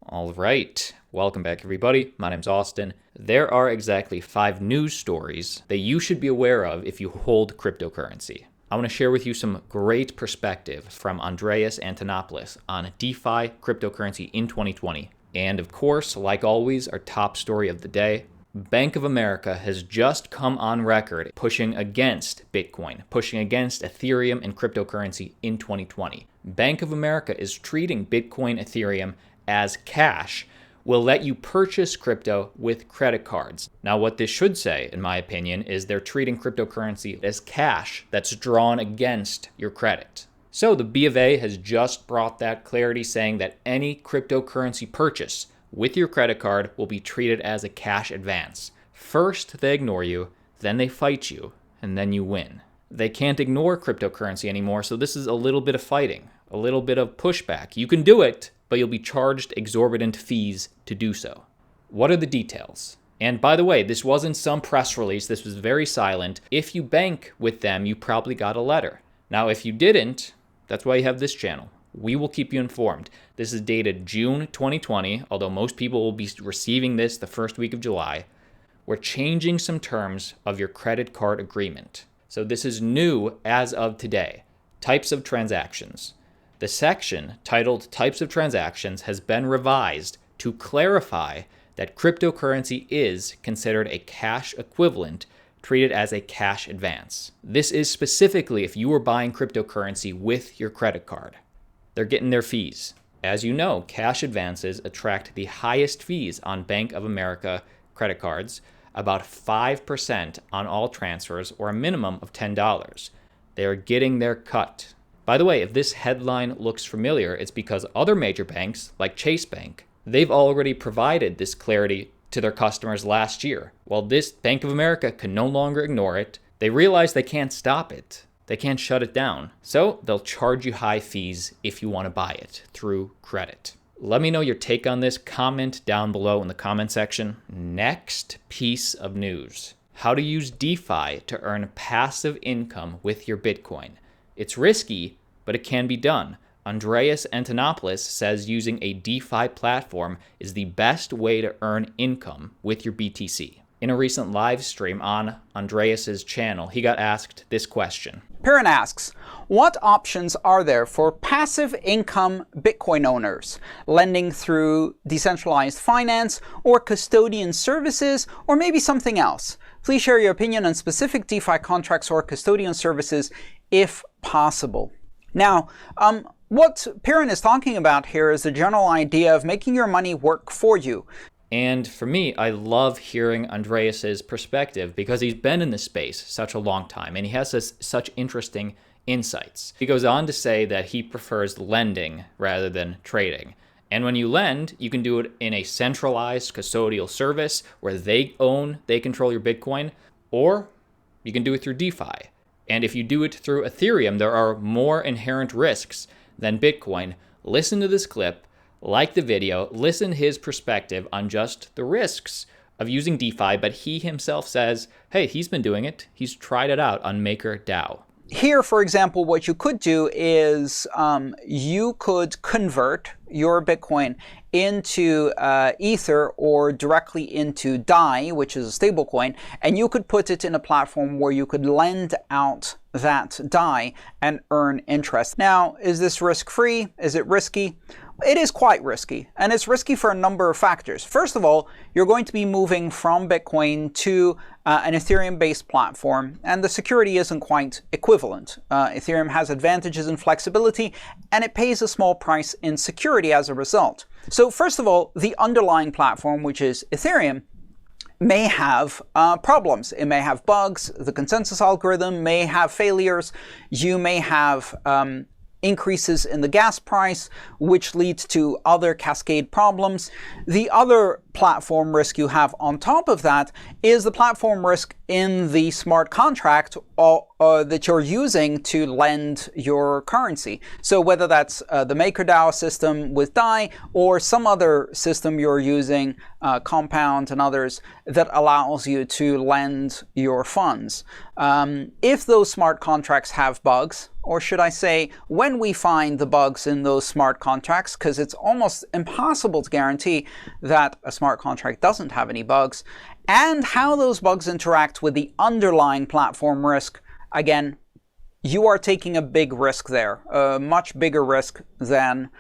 All right, welcome back everybody. My name's Austin. There are exactly 5 news stories that you should be aware of if you hold cryptocurrency. I want to share with you some great perspective from Andreas Antonopoulos on DeFi cryptocurrency in 2020. And of course, like always, our top story of the day. Bank of America has just come on record pushing against Bitcoin, pushing against Ethereum and cryptocurrency in 2020. Bank of America is treating Bitcoin, Ethereum as cash, will let you purchase crypto with credit cards. Now, what this should say, in my opinion, is they're treating cryptocurrency as cash that's drawn against your credit. So the B of A has just brought that clarity, saying that any cryptocurrency purchase with your credit card will be treated as a cash advance. First, they ignore you, then they fight you, and then you win. They can't ignore cryptocurrency anymore, so this is a little bit of fighting, a little bit of pushback. You can do it, but you'll be charged exorbitant fees to do so. What are the details? And by the way, this wasn't some press release. This was very silent. If you bank with them, you probably got a letter. Now, if you didn't, that's why you have this channel. We will keep you informed. This is dated June 2020, although most people will be receiving this the first week of July. We're changing some terms of your credit card agreement. So this is new as of today. Types of transactions. The section titled Types of Transactions has been revised to clarify that cryptocurrency is considered a cash equivalent, treated as a cash advance. This is specifically if you are buying cryptocurrency with your credit card. They're getting their fees. As you know, cash advances attract the highest fees on Bank of America credit cards, about 5% on all transfers or a minimum of $10. They are getting their cut. By the way, if this headline looks familiar, it's because other major banks, like Chase Bank, they've already provided this clarity to their customers last year. Well, this Bank of America can no longer ignore it. They realize they can't stop it. They can't shut it down. So they'll charge you high fees if you want to buy it through credit. Let me know your take on this. Comment down below in the comment section. Next piece of news. How to use DeFi to earn passive income with your Bitcoin. It's risky, but it can be done. Andreas Antonopoulos says using a DeFi platform is the best way to earn income with your BTC. In a recent live stream on Andreas's channel, he got asked this question. Piran asks, what options are there for passive income Bitcoin owners? Lending through decentralized finance or custodian services, or maybe something else? Please share your opinion on specific DeFi contracts or custodian services if possible. Now, what Piran is talking about here is the general idea of making your money work for you. And for me, I love hearing Andreas's perspective because he's been in this space such a long time and he has such interesting insights. He goes on to say that he prefers lending rather than trading. And when you lend, you can do it in a centralized custodial service where they control your Bitcoin, or you can do it through DeFi. And if you do it through Ethereum, there are more inherent risks than Bitcoin. Listen to this clip, like the video, listen to his perspective on just the risks of using DeFi, but he himself says, hey, he's been doing it. He's tried it out on MakerDAO. Here, for example, what you could do is you could convert your Bitcoin into Ether or directly into DAI, which is a stablecoin, and you could put it in a platform where you could lend out that DAI and earn interest. Now, is this risk-free? Is it risky? It is quite risky, and it's risky for a number of factors. First of all, you're going to be moving from Bitcoin to an Ethereum-based platform, and the security isn't quite equivalent. Ethereum has advantages in flexibility, and it pays a small price in security as a result. So first of all, the underlying platform, which is Ethereum, may have problems. It may have bugs. The consensus algorithm may have failures. You may have increases in the gas price, which leads to other cascade problems. The other platform risk you have on top of that is the platform risk in the smart contract that you're using to lend your currency. So whether that's the MakerDAO system with DAI or some other system you're using, Compound and others, that allows you to lend your funds. If those smart contracts have bugs, or should I say, when we find the bugs in those smart contracts, because it's almost impossible to guarantee that a smart contract doesn't have any bugs, and how those bugs interact with the underlying platform risk, again, you are taking a big risk there, a much bigger risk than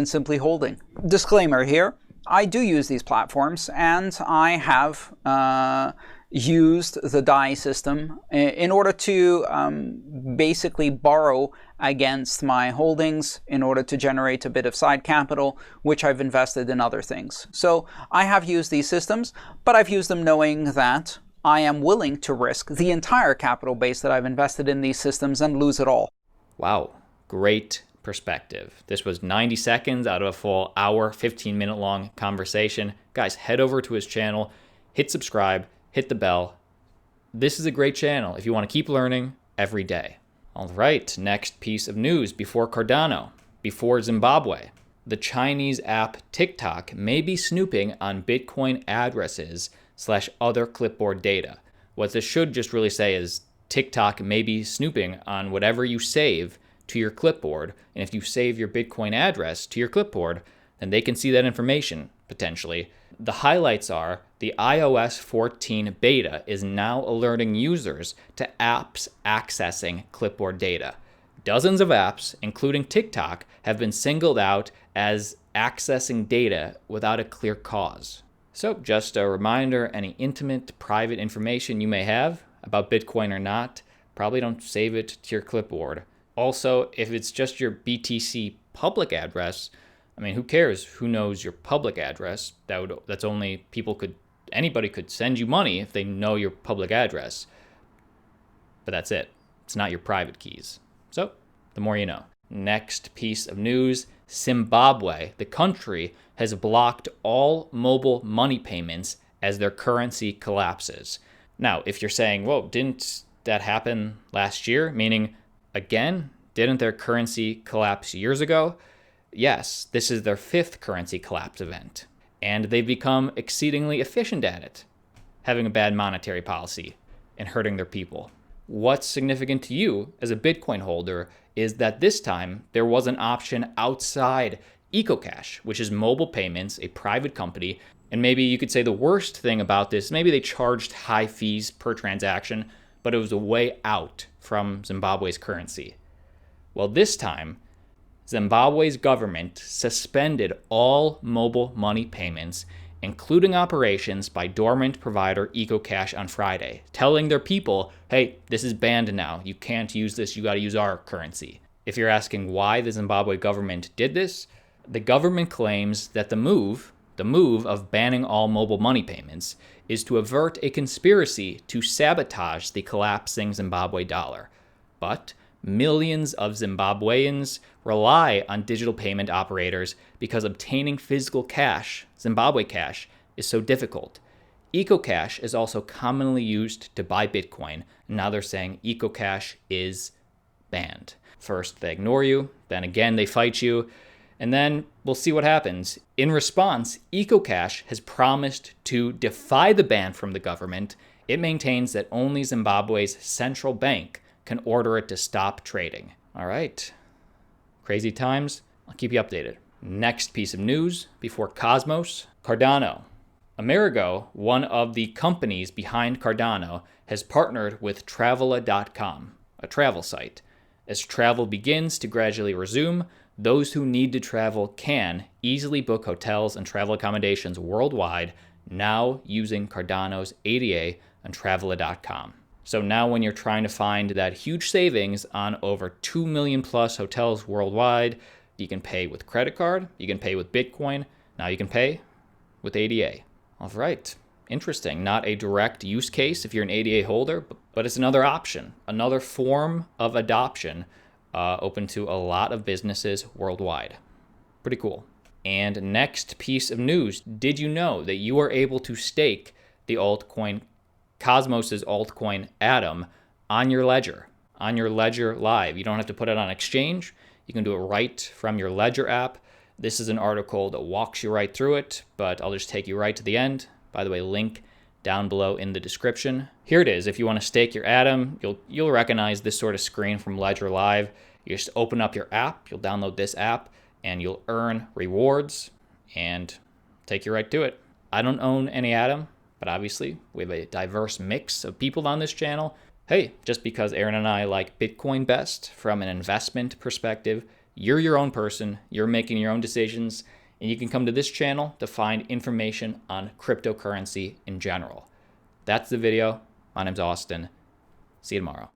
simply holding. Disclaimer here, I do use these platforms, and I have used the DAI system in order to basically borrow against my holdings in order to generate a bit of side capital, which I've invested in other things. So I have used these systems, but I've used them knowing that I am willing to risk the entire capital base that I've invested in these systems and lose it all. Wow, great perspective. This was 90 seconds out of a full hour, 15-minute long conversation. Guys, head over to his channel, hit subscribe, hit the bell. This is a great channel if you want to keep learning every day. All right, next piece of news before Cardano, before Zimbabwe. The Chinese app TikTok may be snooping on Bitcoin addresses / other clipboard data. What this should just really say is TikTok may be snooping on whatever you save to your clipboard. And if you save your Bitcoin address to your clipboard, then they can see that information potentially. The highlights are the iOS 14 beta is now alerting users to apps accessing clipboard data. Dozens of apps, including TikTok, have been singled out as accessing data without a clear cause. So just a reminder, any intimate, private information you may have about Bitcoin or not, probably don't save it to your clipboard. Also, if it's just your BTC public address, I mean, who cares? Who knows your public address? That's only anybody could send you money if they know your public address. But that's it. It's not your private keys. So, the more you know. Next piece of news, Zimbabwe, the country, has blocked all mobile money payments as their currency collapses. Now, if you're saying, whoa, didn't that happen last year? Meaning, again, didn't their currency collapse years ago? Yes, this is their 5th currency collapse event, and they've become exceedingly efficient at it, having a bad monetary policy and hurting their people. What's significant to you as a Bitcoin holder is that this time there was an option outside EcoCash, which is mobile payments, a private company, and maybe you could say the worst thing about this, maybe they charged high fees per transaction, but it was a way out from Zimbabwe's currency. Well, this time, Zimbabwe's government suspended all mobile money payments, including operations by dormant provider EcoCash on Friday, telling their people, hey, this is banned now. You can't use this. You got to use our currency. If you're asking why the Zimbabwe government did this, the government claims that the move of banning all mobile money payments is to avert a conspiracy to sabotage the collapsing Zimbabwe dollar. But millions of Zimbabweans rely on digital payment operators because obtaining physical cash, Zimbabwe cash, is so difficult. EcoCash is also commonly used to buy Bitcoin. Now they're saying EcoCash is banned. First, they ignore you, then again, they fight you, and then we'll see what happens. In response, EcoCash has promised to defy the ban from the government. It maintains that only Zimbabwe's central bank can order it to stop trading. All right. Crazy times. I'll keep you updated. Next piece of news before Cosmos, Cardano. Amerigo, one of the companies behind Cardano, has partnered with Travela.com, a travel site. As travel begins to gradually resume, those who need to travel can easily book hotels and travel accommodations worldwide, now using Cardano's ADA on Travela.com. So now when you're trying to find that huge savings on over 2 million plus hotels worldwide, you can pay with credit card, you can pay with Bitcoin, now you can pay with ADA. All right, interesting. Not a direct use case if you're an ADA holder, but it's another option, another form of adoption open to a lot of businesses worldwide. Pretty cool. And next piece of news, did you know that you are able to stake the altcoin Cosmos's altcoin Atom on your ledger live? You don't have to put it on exchange. You can do it right from your Ledger app. This is an article that walks you right through it, but I'll just take you right to the end. By the way, link down below in the description. Here it is. If you want to stake your Atom, you'll recognize this sort of screen from Ledger Live. You just open up your app, you'll download this app, and you'll earn rewards and take you right to it. I don't own any Atom, but obviously we have a diverse mix of people on this channel. Hey, just because Aaron and I like Bitcoin best from an investment perspective, you're your own person, you're making your own decisions, and you can come to this channel to find information on cryptocurrency in general. That's the video. My name's Austin. See you tomorrow.